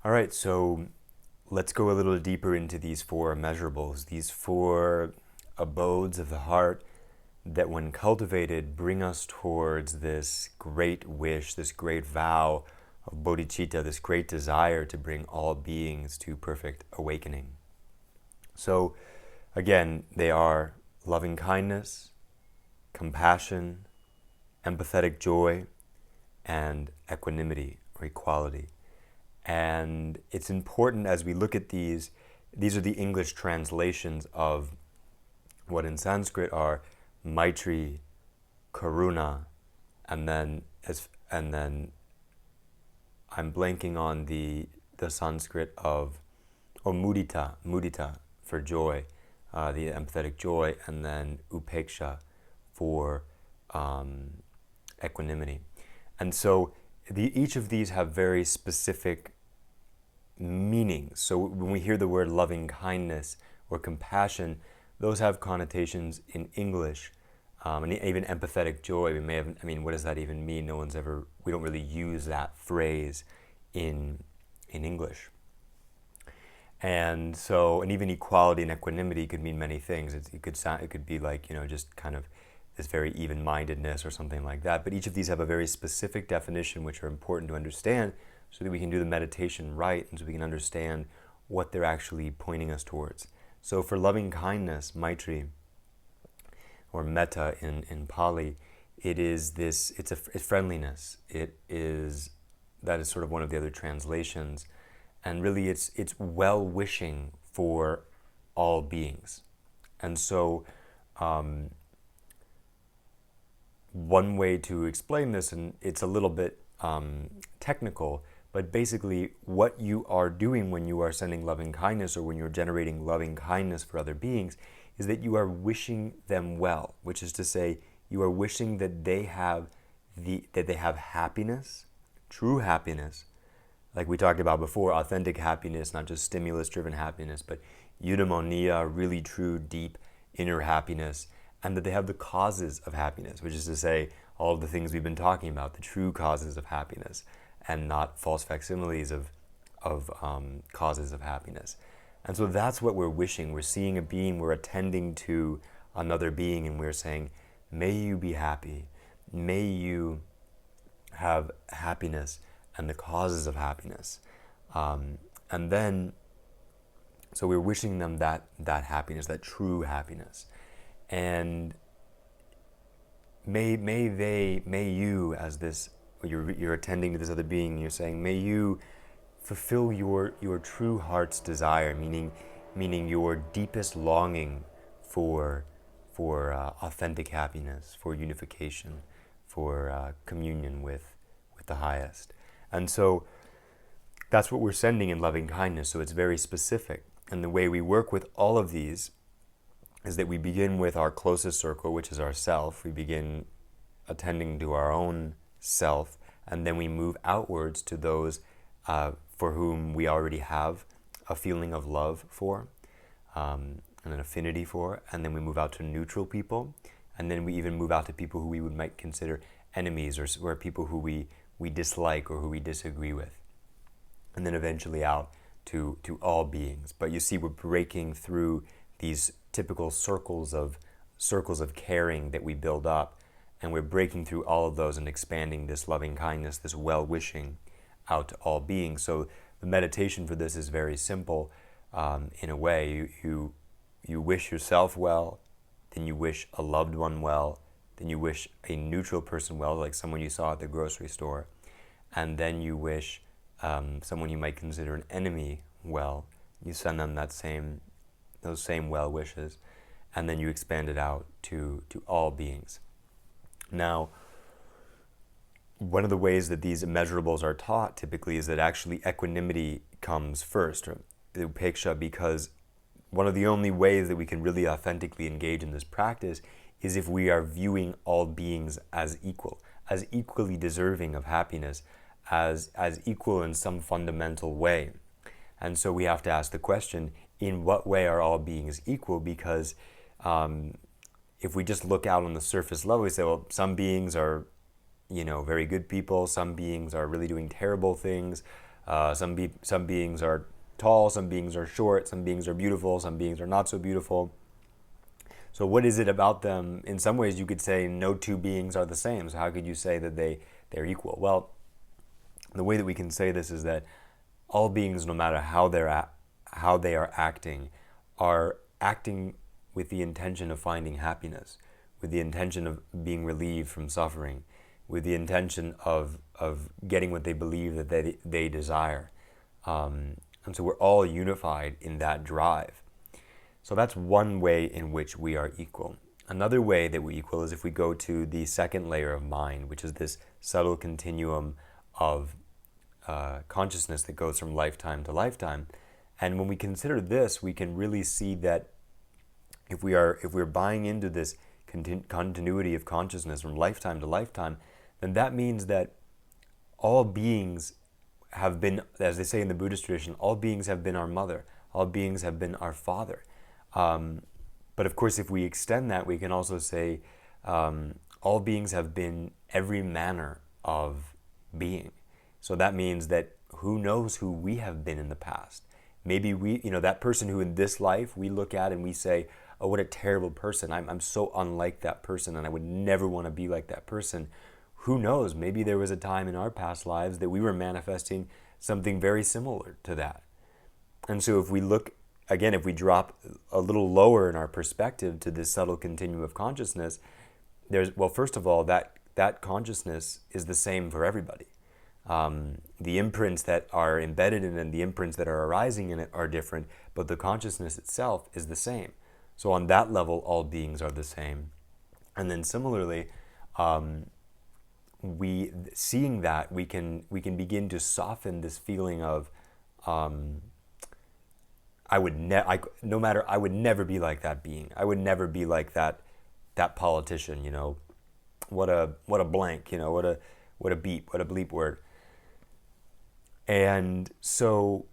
All right, so let's go a little deeper into these four immeasurables, these four abodes of the heart that, when cultivated, bring us towards this great wish, this great vow of bodhicitta, this great desire to bring all beings to perfect awakening. So, again, they are loving kindness, compassion, empathetic joy, and equanimity or equality. And it's important as we look at these are the English translations of what in Sanskrit are Maitri, Karuna, and then I'm blanking on the Sanskrit of mudita for joy, the empathetic joy, and then upeksha for equanimity. And so each of these have very specific meanings. So when we hear the word loving kindness or compassion, those have connotations in English, and even empathetic joy. We may have, I mean, what does that even mean? We don't really use that phrase in English. And so, and even equality and equanimity could mean many things. It could be like, just kind of this very even-mindedness or something like that. But each of these have a very specific definition, which are important to understand so that we can do the meditation right and so we can understand what they're actually pointing us towards. So for loving kindness, Maitri, or metta in Pali, it's friendliness. That is sort of one of the other translations. And really it's well-wishing for all beings. And so one way to explain this, and it's a little bit technical, but basically what you are doing when you are sending loving kindness or when you're generating loving kindness for other beings is that you are wishing them well, which is to say you are wishing that they have happiness, true happiness, like we talked about before, authentic happiness, not just stimulus-driven happiness, but eudaimonia, really true, deep inner happiness, and that they have the causes of happiness, which is to say all of the things we've been talking about, the true causes of happiness, and not false facsimiles of causes of happiness. And so that's what we're wishing. We're seeing a being, we're attending to another being, and we're saying, may you be happy, may you have happiness and the causes of happiness. And then, so we're wishing them that happiness, that true happiness. And may you, as this, you're attending to this other being, you're saying, may you fulfill your true heart's desire, meaning your deepest longing for authentic happiness, for unification, for communion with the highest. And so that's what we're sending in loving kindness. So it's very specific. And the way we work with all of these is that we begin with our closest circle, which is ourself. We begin attending to our own self, and then we move outwards to those for whom we already have a feeling of love for, and an affinity for, and then we move out to neutral people, and then we even move out to people who we might consider enemies, or people who we dislike or who we disagree with, and then eventually out to all beings. But you see, we're breaking through these typical circles of caring that we build up, and we're breaking through all of those and expanding this loving kindness, this well-wishing out to all beings. So the meditation for this is very simple. In a way, you wish yourself well, then you wish a loved one well, then you wish a neutral person well, like someone you saw at the grocery store, and then you wish someone you might consider an enemy well. You send them those same well wishes, and then you expand it out to all beings. Now, one of the ways that these immeasurables are taught typically is that actually equanimity comes first, or the upeksha, because one of the only ways that we can really authentically engage in this practice is if we are viewing all beings as equal, as equally deserving of happiness, as equal in some fundamental way. And so we have to ask the question, in what way are all beings equal? Because if we just look out on the surface level, we say, well, some beings are, very good people, some beings are really doing terrible things, Some beings are tall, some beings are short, some beings are beautiful, some beings are not so beautiful. So what is it about them? In some ways, you could say no two beings are the same. So how could you say that they're equal? Well, the way that we can say this is that all beings, no matter how how they are acting with the intention of finding happiness, with the intention of being relieved from suffering, with the intention of getting what they believe that they desire. And so we're all unified in that drive. So that's one way in which we are equal. Another way that we're equal is if we go to the second layer of mind, which is this subtle continuum of consciousness that goes from lifetime to lifetime. And when we consider this, we can really see that if we're buying into this continuity of consciousness from lifetime to lifetime, then that means that all beings have been, as they say in the Buddhist tradition, all beings have been our mother, all beings have been our father. But of course, if we extend that, we can also say all beings have been every manner of being. So that means that who knows who we have been in the past. Maybe that person who in this life we look at and we say, oh, what a terrible person. I'm so unlike that person and I would never want to be like that person. Who knows? Maybe there was a time in our past lives that we were manifesting something very similar to that. And so if we look, again, if we drop a little lower in our perspective to this subtle continuum of consciousness, first of all, that consciousness is the same for everybody. The imprints that are embedded in it and the imprints that are arising in it are different, but the consciousness itself is the same. So on that level, all beings are the same. And then similarly, seeing that, we can begin to soften this feeling of I would never be like that being. I would never be like that politician. What a blank. What a beep. What a bleep word. And so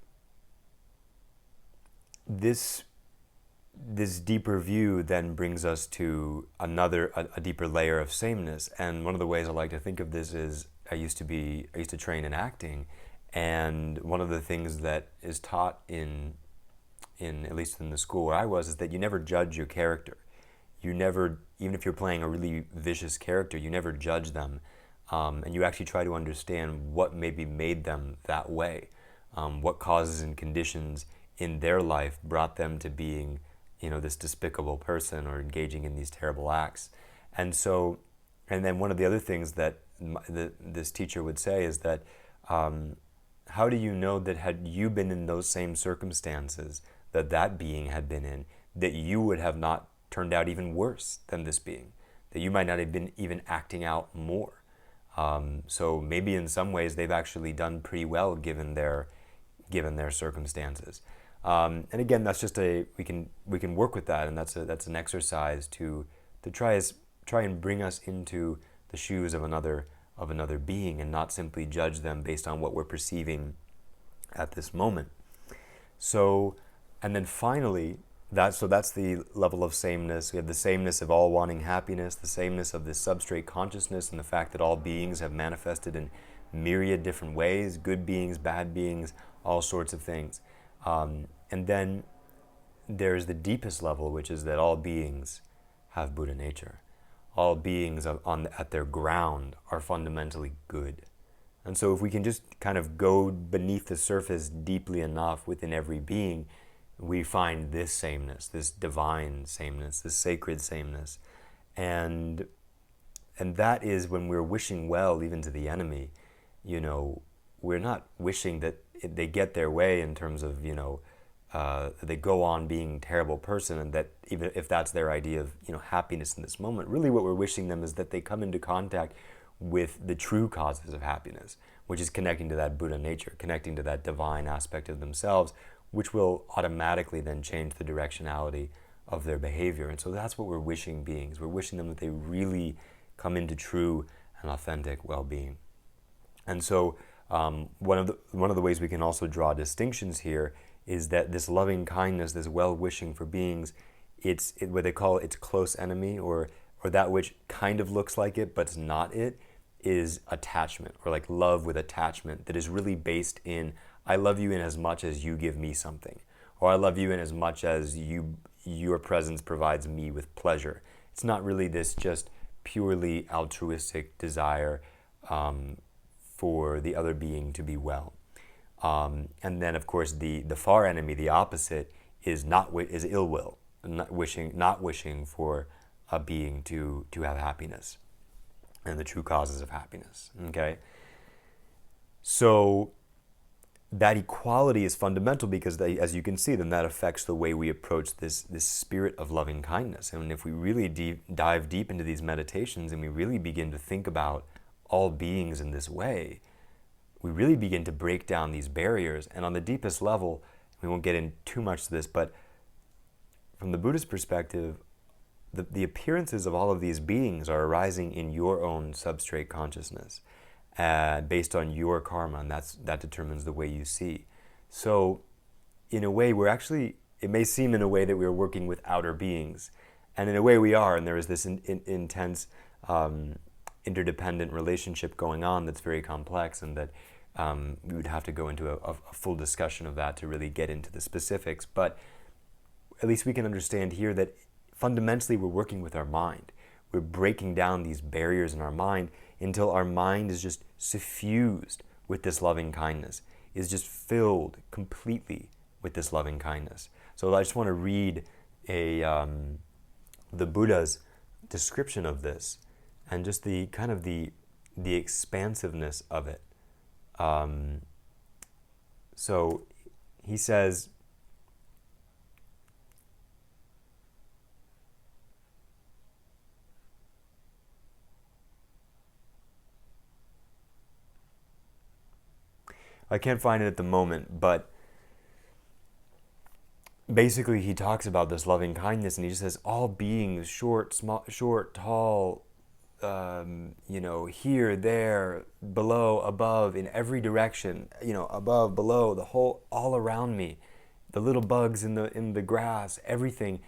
this deeper view then brings us to a deeper layer of sameness. And one of the ways I like to think of this is I used to train in acting, and one of the things that is taught in at least in the school where I was, is that you never judge your character. You never, even if you're playing a really vicious character, you never judge them. And you actually try to understand what maybe made them that way. What causes and conditions in their life brought them to being, this despicable person or engaging in these terrible acts. And then one of the other things that this teacher would say is that, how do you know that had you been in those same circumstances that being had been in, that you would have not turned out even worse than this being, that you might not have been even acting out more? So maybe in some ways they've actually done pretty well given their circumstances. And again, that's just we can work with that, and that's an exercise to try and bring us into the shoes of another being, and not simply judge them based on what we're perceiving at this moment. So, and then finally, that's the level of sameness. We have the sameness of all wanting happiness, the sameness of this substrate consciousness, and the fact that all beings have manifested in myriad different ways, good beings, bad beings, all sorts of things. And then there's the deepest level, which is that all beings have Buddha nature. All beings at their ground are fundamentally good. And so if we can just kind of go beneath the surface deeply enough within every being, we find this sameness, this divine sameness, this sacred sameness. And that is when we're wishing well even to the enemy, we're not wishing that they get their way in terms of, they go on being a terrible person, and that even if that's their idea of, happiness in this moment, really what we're wishing them is that they come into contact with the true causes of happiness, which is connecting to that Buddha nature, connecting to that divine aspect of themselves, which will automatically then change the directionality of their behavior. And so that's what we're wishing beings. We're wishing them that they really come into true and authentic well-being. And so one of the ways we can also draw distinctions here is that this loving kindness, this well-wishing for beings, it's what they call its close enemy, or that which kind of looks like it, but it's not it, is attachment, or like love with attachment, that is really based in, I love you in as much as you give me something, or I love you in as much as your presence provides me with pleasure. It's not really this just purely altruistic desire for the other being to be well. And then, of course, the far enemy, the opposite, is is ill will, not wishing for a being to have happiness and the true causes of happiness. Okay, so that equality is fundamental because, as you can see, then that affects the way we approach this spirit of loving kindness. And if we really dive deep into these meditations and we really begin to think about all beings in this way, we really begin to break down these barriers. And on the deepest level, we won't get in too much to this, but from the Buddhist perspective, the appearances of all of these beings are arising in your own substrate consciousness, based on your karma, and that determines the way you see. So in a way, it may seem in a way that we're working with outer beings, and in a way we are, and there is this intense interdependent relationship going on that's very complex, and that we would have to go into a full discussion of that to really get into the specifics. But at least we can understand here that fundamentally we're working with our mind. We're breaking down these barriers in our mind until our mind is just suffused with this loving kindness, is just filled completely with this loving kindness. So I just want to read the Buddha's description of this, and just the kind of the expansiveness of it. So he says, I can't find it at the moment, but basically he talks about this loving kindness, and he just says all beings, short, small, short, tall, here, there, below, above, in every direction, above, below, the whole, all around me, the little bugs in the grass, everything,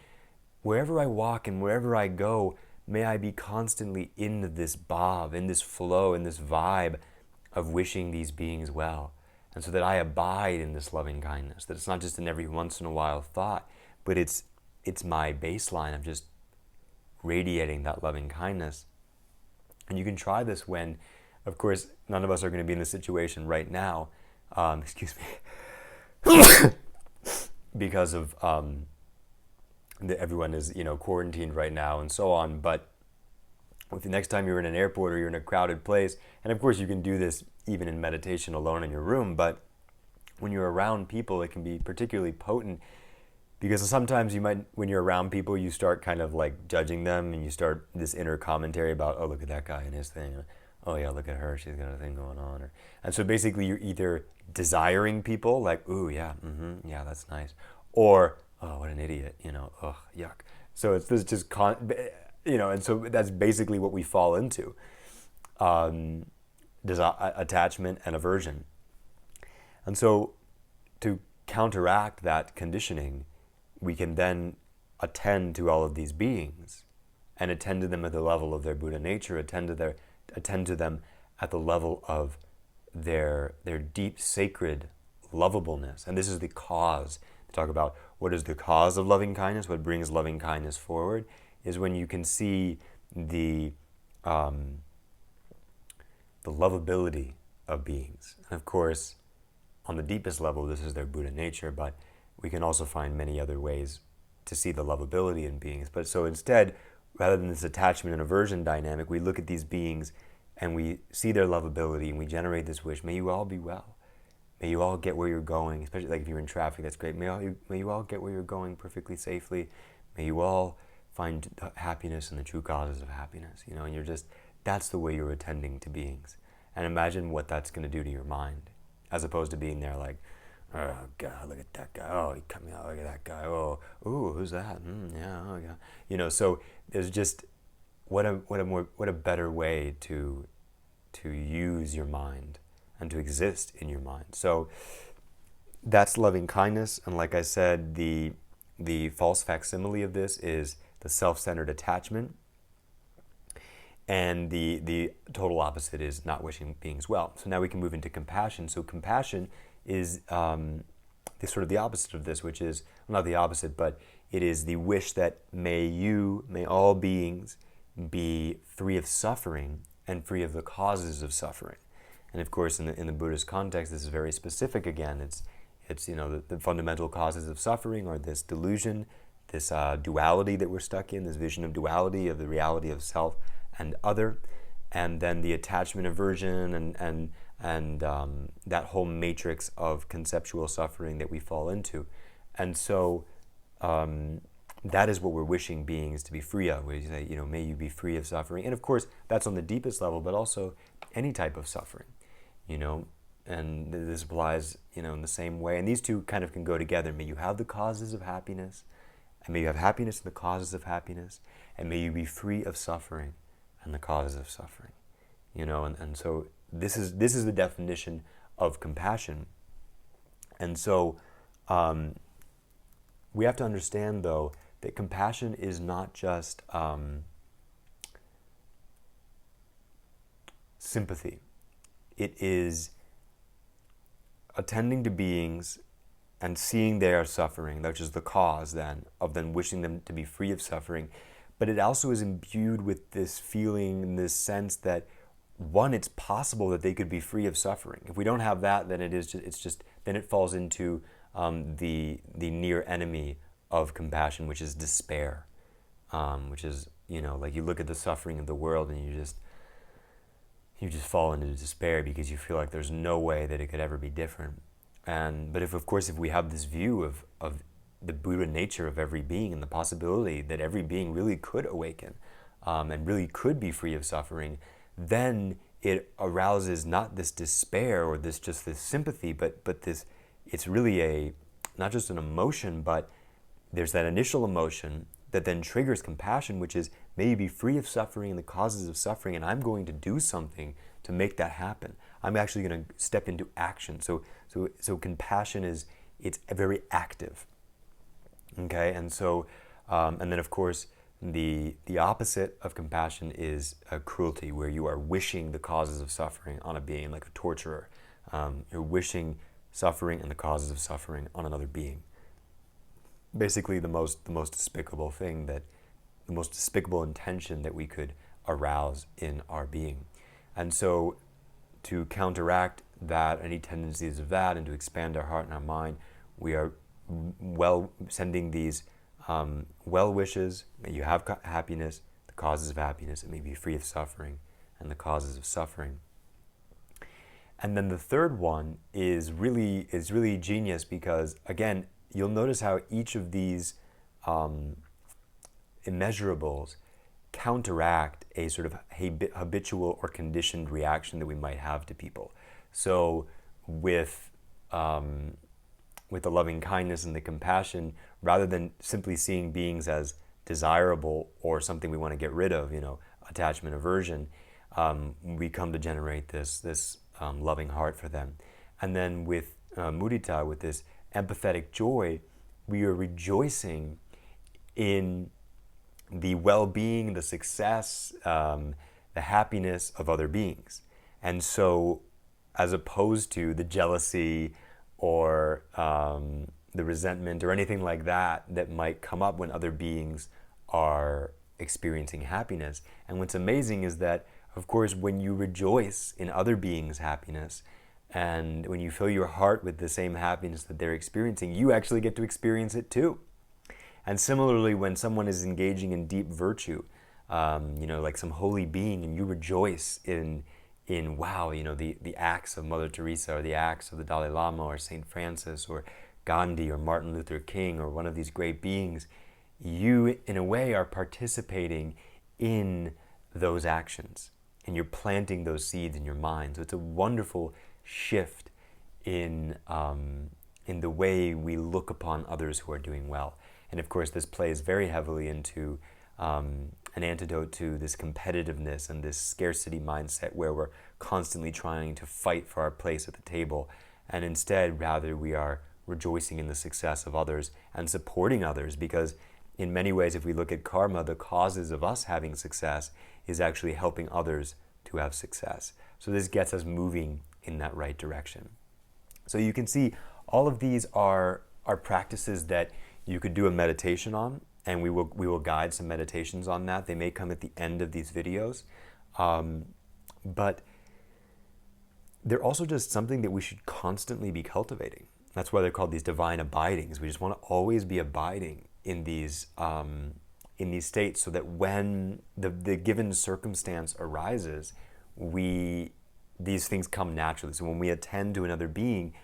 wherever I walk and wherever I go, may I be constantly in this bhav, in this flow, in this vibe of wishing these beings well. And so that I abide in this loving kindness, that it's not just an every once in a while thought, but it's my baseline of just radiating that loving kindness. And you can try this when, of course, none of us are going to be in this situation right now, excuse me, because of everyone is, quarantined right now and so on. But if the next time you're in an airport or you're in a crowded place, and of course you can do this even in meditation alone in your room, but when you're around people, it can be particularly potent, because sometimes when you're around people, you start kind of like judging them, and you start this inner commentary about, oh, look at that guy and his thing. Oh yeah, look at her, she's got a thing going on. And so basically you're either desiring people, like, ooh, yeah, yeah, that's nice. Or, oh, what an idiot, ugh, yuck. So it's this just, and so that's basically what we fall into. Attachment and aversion. And so to counteract that conditioning, we can then attend to all of these beings and attend to them at the level of their Buddha nature, attend to them at the level of their deep sacred lovableness. And this is the cause. To talk about what is the cause of loving kindness, what brings loving kindness forward, is when you can see the lovability of beings. And of course, on the deepest level, this is their Buddha nature, but we can also find many other ways to see the lovability in beings. But so instead, rather than this attachment and aversion dynamic, we look at these beings and we see their lovability, and we generate this wish, may you all be well. May you all get where you're going, especially like if you're in traffic, that's great. May you all get where you're going perfectly safely. May you all find happiness and the true causes of happiness, and that's the way you're attending to beings. And imagine what that's going to do to your mind, as opposed to being there like, oh God, look at that guy. Oh, he cut me out. Look at that guy. Oh, ooh, who's that? Yeah, oh yeah. So there's just what a better way to use your mind and to exist in your mind. So that's loving kindness. And like I said, the false facsimile of this is the self-centered attachment. And the total opposite is not wishing beings well. So now we can move into compassion. So compassion is the sort of the opposite of this, which is, well, not the opposite, but it is the wish that may all beings be free of suffering and free of the causes of suffering. And of course, in the Buddhist context, this is very specific again. It's the fundamental causes of suffering are this delusion, this duality that we're stuck in, this vision of duality, of the reality of self and other, and then the attachment, aversion, and that whole matrix of conceptual suffering that we fall into. And so that is what we're wishing beings to be free of. We say, may you be free of suffering. And of course, that's on the deepest level, but also any type of suffering, and this applies, in the same way. And these two kind of can go together. May you have the causes of happiness, and may you have happiness in the causes of happiness, and may you be free of suffering and the causes of suffering. And so this is the definition of compassion. And so we have to understand, though, that compassion is not just sympathy. It is attending to beings and seeing their suffering, which is the cause then of them wishing them to be free of suffering. But it also is imbued with this feeling, this sense that, one, it's possible that they could be free of suffering. If we don't have that, then then it falls into the near enemy of compassion, which is despair, which is, like you look at the suffering of the world and you just fall into despair because you feel like there's no way that it could ever be different. But if we have this view of the Buddha nature of every being and the possibility that every being really could awaken and really could be free of suffering, then it arouses not this despair or this sympathy, but this, it's really not just an emotion, but there's that initial emotion that then triggers compassion, which is, may you be free of suffering and the causes of suffering, and I'm going to do something to make that happen. I'm actually going to step into action. So compassion it's very active. Okay, and so, and then of course, the opposite of compassion is cruelty, where you are wishing the causes of suffering on a being, like a torturer. You're wishing suffering and the causes of suffering on another being. Basically, the most despicable thing, the most despicable intention that we could arouse in our being. And so, to counteract that, any tendencies of that, and to expand our heart and our mind, we are sending these well wishes. May you have happiness, the causes of happiness, and may be free of suffering and the causes of suffering. And then the third one is really genius, because again, you'll notice how each of these immeasurables counteract a sort of habitual or conditioned reaction that we might have to people. So with the loving kindness and the compassion, rather than simply seeing beings as desirable or something we want to get rid of, attachment, aversion, we come to generate this loving heart for them. And then with mudita, with this empathetic joy, we are rejoicing in the well-being, the success, the happiness of other beings. And so, as opposed to the jealousy or the resentment or anything like that might come up when other beings are experiencing happiness. And what's amazing is that, of course, when you rejoice in other beings' happiness, and when you fill your heart with the same happiness that they're experiencing, you actually get to experience it too. And similarly, when someone is engaging in deep virtue, like some holy being, and you rejoice in wow, the acts of Mother Teresa, or the acts of the Dalai Lama, or Saint Francis, or Gandhi, or Martin Luther King, or one of these great beings, you, in a way, are participating in those actions, and you're planting those seeds in your mind. So it's a wonderful shift in the way we look upon others who are doing well. And of course, this plays very heavily into an antidote to this competitiveness and this scarcity mindset, where we're constantly trying to fight for our place at the table, and instead, rather, we are rejoicing in the success of others and supporting others, because in many ways, if we look at karma, the causes of us having success is actually helping others to have success. So this gets us moving in that right direction. So you can see all of these are practices that you could do a meditation on, and we will guide some meditations on that. They may come at the end of these videos, but they're also just something that we should constantly be cultivating. That's why they're called these divine abidings. We just want to always be abiding in these states, so that when the given circumstance arises, these things come naturally. So when we attend to another being,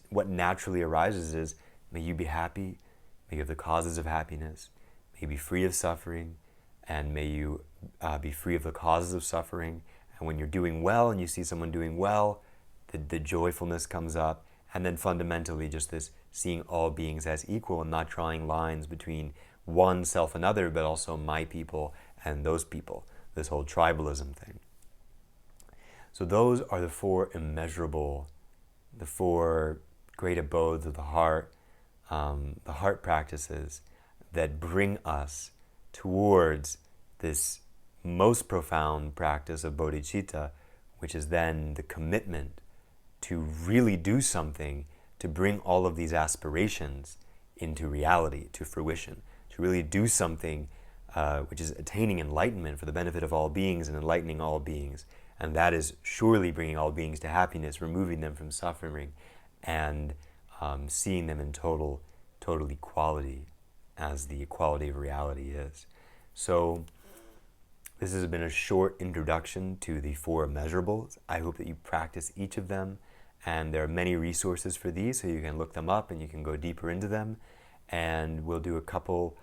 what naturally arises is, may you be happy, may you have the causes of happiness, may you be free of suffering, and may you be free of the causes of suffering. And when you're doing well and you see someone doing well, the joyfulness comes up. And then fundamentally just this seeing all beings as equal and not drawing lines between one, self, and other, but also my people and those people, this whole tribalism thing. So those are the four great abodes of the heart practices that bring us towards this most profound practice of bodhicitta, which is then the commitment to really do something to bring all of these aspirations into reality, to fruition, to really do something which is attaining enlightenment for the benefit of all beings and enlightening all beings. And that is surely bringing all beings to happiness, removing them from suffering, and seeing them in total equality, as the equality of reality is. So this has been a short introduction to the four immeasurables. I hope that you practice each of them, and there are many resources for these, so you can look them up and you can go deeper into them. And we'll do a couple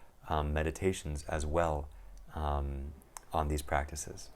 meditations as well on these practices.